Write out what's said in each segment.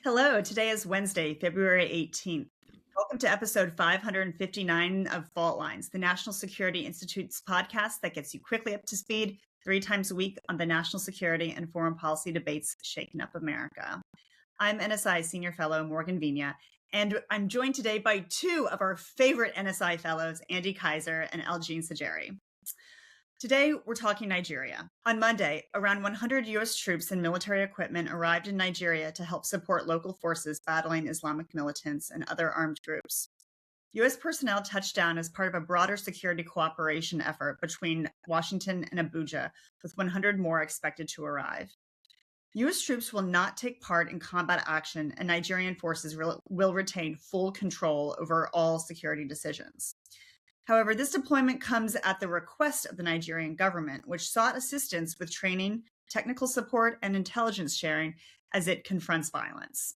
Hello, today is Wednesday, February 18th. Welcome to episode 559 of Fault Lines, the National Security Institute's podcast that gets you quickly up to speed 3 times a week on the national security and foreign policy debates shaking up America. I'm NSI Senior Fellow Morgan Vigna, and I'm joined today by two of our favorite NSI fellows, Andy Kaiser and Algene. Today, we're talking Nigeria. On Monday, around 100 U.S. troops and military equipment arrived in Nigeria to help support local forces battling Islamic militants and other armed groups. U.S. personnel touched down as part of a broader security cooperation effort between Washington and Abuja, with 100 more expected to arrive. U.S. troops will not take part in combat action, and Nigerian forces will retain full control over all security decisions. However, this deployment comes at the request of the Nigerian government, which sought assistance with training, technical support, and intelligence sharing as it confronts violence.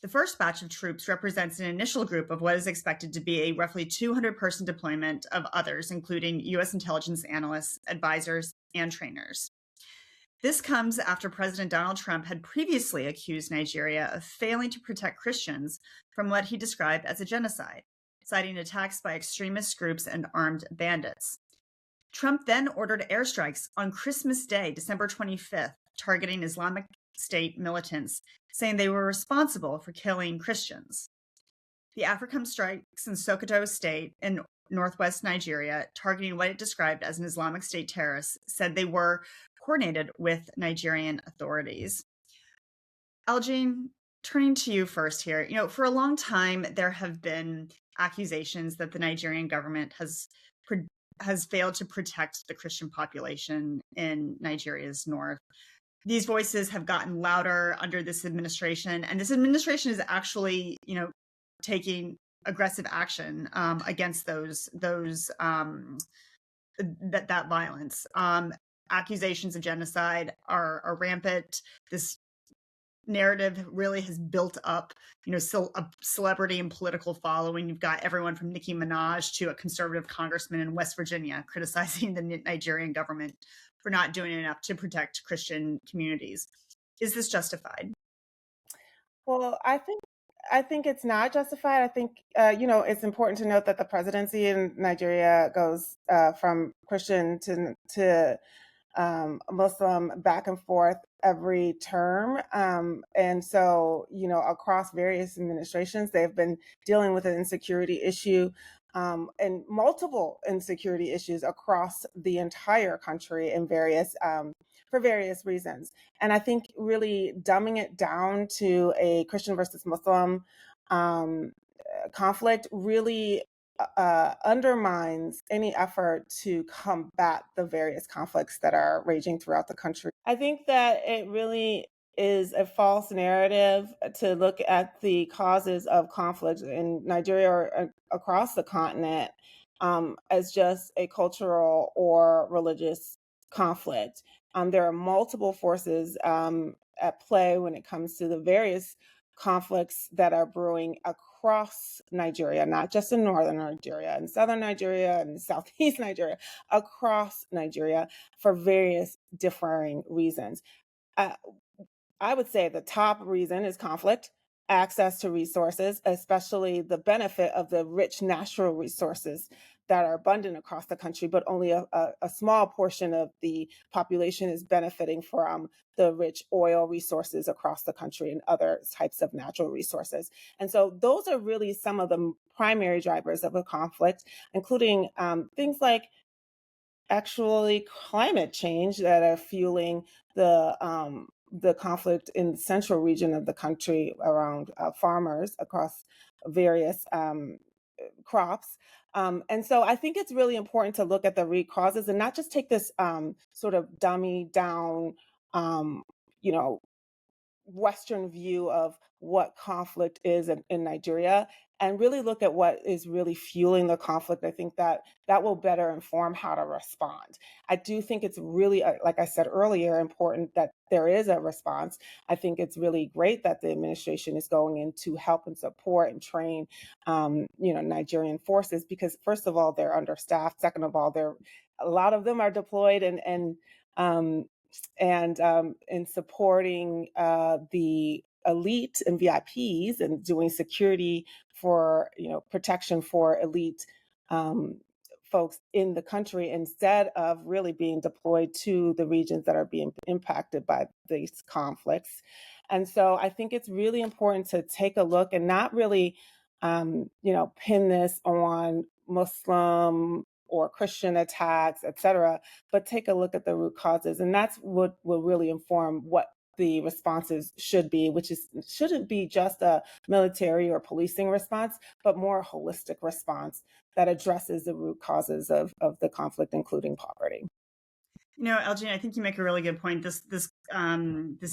The first batch of troops represents an initial group of what is expected to be a roughly 200-person deployment of others, including U.S. intelligence analysts, advisors, and trainers. This comes after President Donald Trump had previously accused Nigeria of failing to protect Christians from what he described as a genocide, citing attacks by extremist groups and armed bandits. Trump then ordered airstrikes on Christmas Day, December 25th, targeting Islamic State militants, saying they were responsible for killing Christians. The AFRICOM strikes in Sokoto State in northwest Nigeria, targeting what it described as an Islamic State terrorist, said they were coordinated with Nigerian authorities. Algene, turning to you first here, for a long time, there have been accusations that the Nigerian government has failed to protect the Christian population in Nigeria's north. These voices have gotten louder under this administration, and this administration is actually, taking aggressive action against that violence. Accusations of genocide are rampant. This narrative really has built up, still a celebrity and political following. You've got everyone from Nicki Minaj to a conservative congressman in West Virginia criticizing the Nigerian government for not doing enough to protect Christian communities. Is this justified? Well, I think it's not justified. I think it's important to note that the presidency in Nigeria goes from Christian to Muslim back and forth every term. And so, across various administrations, they've been dealing with an insecurity issue and multiple insecurity issues across the entire country in for various reasons. And I think really dumbing it down to a Christian versus Muslim conflict really undermines any effort to combat the various conflicts that are raging throughout the country. I think that it really is a false narrative to look at the causes of conflict in Nigeria or across the continent as just a cultural or religious conflict. There are multiple forces at play when it comes to the various conflicts that are brewing across Nigeria, not just in northern Nigeria, and southern Nigeria, and southeast Nigeria, across Nigeria for various differing reasons. I would say the top reason is conflict, access to resources, especially the benefit of the rich natural resources that are abundant across the country, but only a small portion of the population is benefiting from the rich oil resources across the country and other types of natural resources. And so those are really some of the primary drivers of a conflict, including things like actually climate change that are fueling the conflict in the central region of the country around farmers across various crops. And so I think it's really important to look at the root causes and not just take this sort of dummy down, Western view of what conflict is in Nigeria and really look at what is really fueling the conflict. I think that will better inform how to respond. I do think it's really, like I said earlier, important that there is a response. I think it's really great that the administration is going in to help and support and train, Nigerian forces because first of all, they're understaffed. Second of all, a lot of them are deployed and in supporting the elite and VIPs and doing security for, protection for elite folks in the country instead of really being deployed to the regions that are being impacted by these conflicts. And so I think it's really important to take a look and not really, pin this on Muslim or Christian attacks, et cetera, but take a look at the root causes. And that's what will really inform what the responses should be, which shouldn't be just a military or policing response, but more a holistic response that addresses the root causes of the conflict, including poverty. Algene, I think you make a really good point. This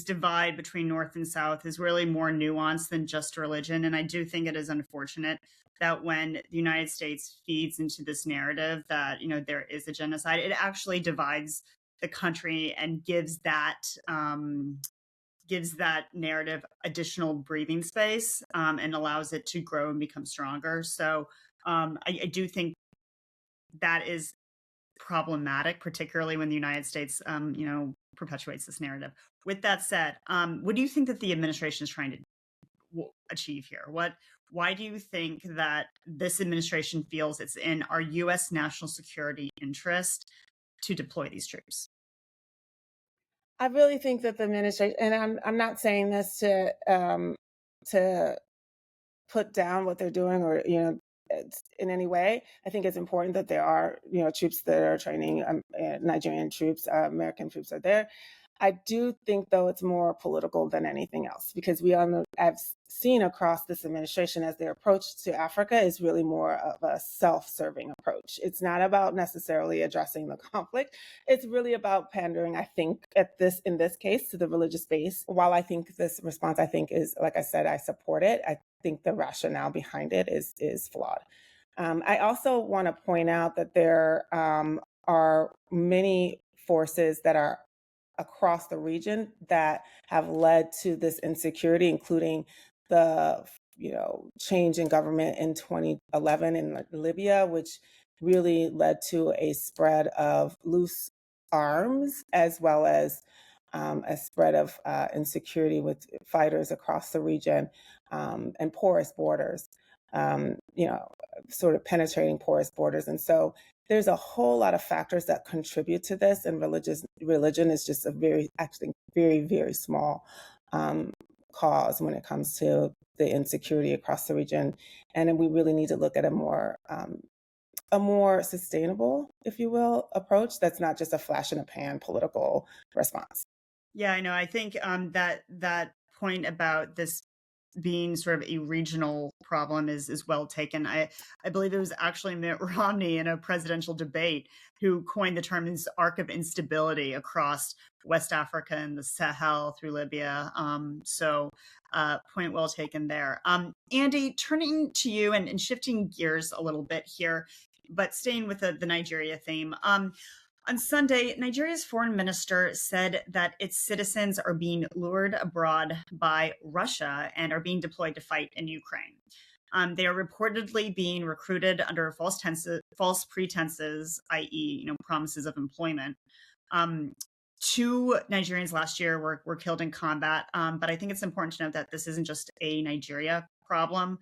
divide between North and South is really more nuanced than just religion, and I do think it is unfortunate that when the United States feeds into this narrative that there is a genocide, it actually divides the country and gives that narrative additional breathing space, and allows it to grow and become stronger. So I do think that is problematic, particularly when the United States, perpetuates this narrative. With that said, what do you think that the administration is trying to achieve here? Why do you think that this administration feels it's in our U.S. national security interest to deploy these troops? I really think that the administration, and I'm not saying this to put down what they're doing or in any way. I think it's important that there are troops that are training. Nigerian troops, American troops are there. I do think, though, it's more political than anything else, because I've seen across this administration as their approach to Africa is really more of a self-serving approach. It's not about necessarily addressing the conflict. It's really about pandering, I think, in this case, to the religious base. While I think this response, is, like I said, I support it. I think the rationale behind it is flawed. I also want to point out that there are many forces that are across the region that have led to this insecurity, including the change in government in 2011 in Libya, which really led to a spread of loose arms, as well as a spread of insecurity with fighters across the region, and porous borders, sort of penetrating porous borders. And so there's a whole lot of factors that contribute to this, and religion is just actually very, very small cause when it comes to the insecurity across the region. And then we really need to look at a more sustainable, if you will, approach that's not just a flash in a pan political response. Yeah, I know. I think that point about this being sort of a regional problem is well taken. I believe it was actually Mitt Romney in a presidential debate who coined the term arc of instability across West Africa and the Sahel through Libya. So point well taken there. Andy, turning to you and shifting gears a little bit here, but staying with the Nigeria theme. On Sunday, Nigeria's foreign minister said that its citizens are being lured abroad by Russia and are being deployed to fight in Ukraine. They are reportedly being recruited under false pretenses, i.e., promises of employment. 2 Nigerians last year were killed in combat, but I think it's important to note that this isn't just a Nigeria problem.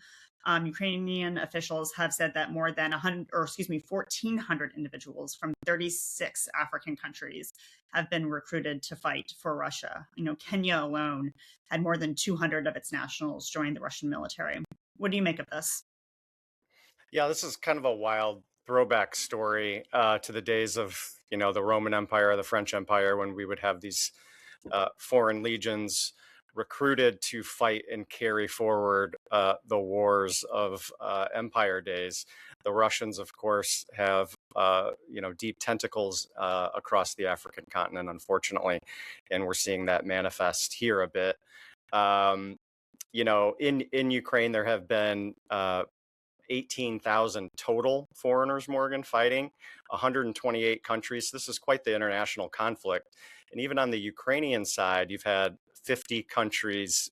Ukrainian officials have said that more than 1,400 individuals from 36 African countries have been recruited to fight for Russia. Kenya alone had more than 200 of its nationals join the Russian military. What do you make of this? Yeah, this is kind of a wild throwback story to the days of, the Roman Empire, the French Empire, when we would have these foreign legions recruited to fight and carry forward the wars of empire days. The Russians, of course, have deep tentacles across the African continent, unfortunately, and we're seeing that manifest here a bit. In Ukraine, there have been 18,000 total foreigners, Morgan, fighting 128 countries. This is quite the international conflict. And even on the Ukrainian side, you've had 50 countries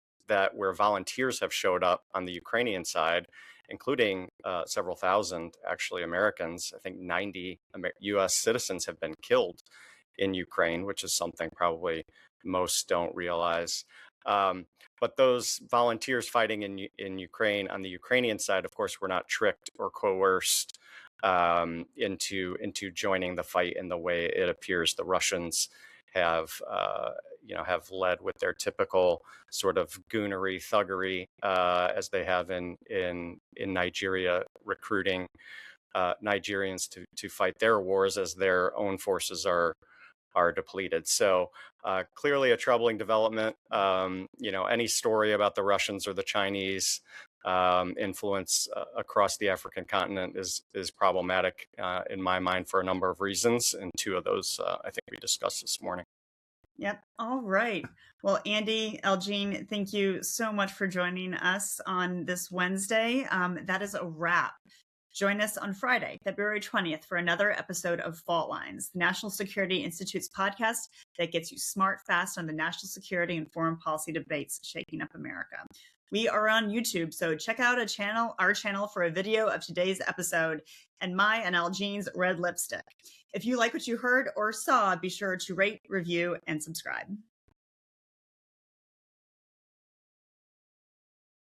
where volunteers have showed up on the Ukrainian side, including several thousand, actually, Americans. I think 90 U.S. citizens have been killed in Ukraine, which is something probably most don't realize. But those volunteers fighting in Ukraine, on the Ukrainian side, of course, were not tricked or coerced into joining the fight in the way it appears the Russians have have led with their typical sort of goonery, thuggery, as they have in Nigeria, recruiting Nigerians to fight their wars as their own forces are depleted. So clearly a troubling development. Any story about the Russians or the Chinese influence across the African continent is problematic in my mind for a number of reasons. And two of those I think we discussed this morning. Yep. All right. Well, Andy, Algene, thank you so much for joining us on this Wednesday. That is a wrap. Join us on Friday, February 20th, for another episode of Fault Lines, the National Security Institute's podcast that gets you smart, fast on the national security and foreign policy debates shaking up America. We are on YouTube, so check out our channel for a video of today's episode and my and Algene's red lipstick. If you like what you heard or saw, be sure to rate, review, and subscribe.